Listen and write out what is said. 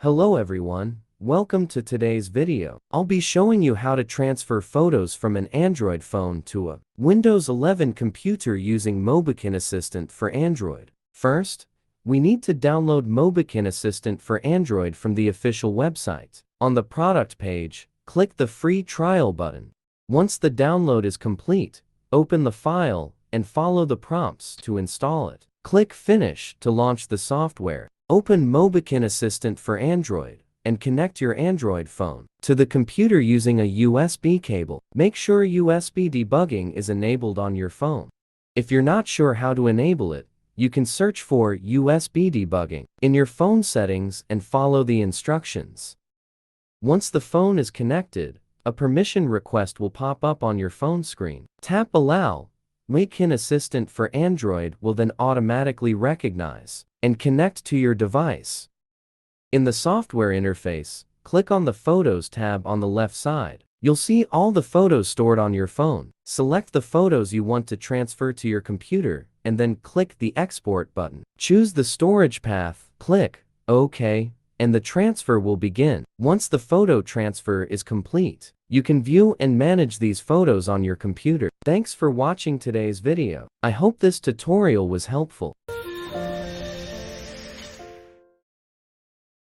Hello everyone, welcome to today's video. I'll be showing you how to transfer photos from an Android phone to a Windows 11 computer using Mobikin Assistant for Android. First, we need to download Mobikin Assistant for Android from the official website. On the product page, click the free trial button. Once the download is complete, open the file and follow the prompts to install it. Click Finish to launch the software. Open Mobikin Assistant for Android and connect your Android phone to the computer using a USB cable. Make sure USB debugging is enabled on your phone. If you're not sure how to enable it, you can search for USB debugging in your phone settings and follow the instructions. Once the phone is connected, a permission request will pop up on your phone screen. Tap Allow. Mobikin Assistant for Android will then automatically recognize and connect to your device. In the software interface, click on the Photos tab on the left side. You'll see all the photos stored on your phone. Select the photos you want to transfer to your computer and then click the Export button. Choose the storage path, click OK, and the transfer will begin. Once the photo transfer is complete, you can view and manage these photos on your computer. Thanks for watching today's video. I hope this tutorial was helpful.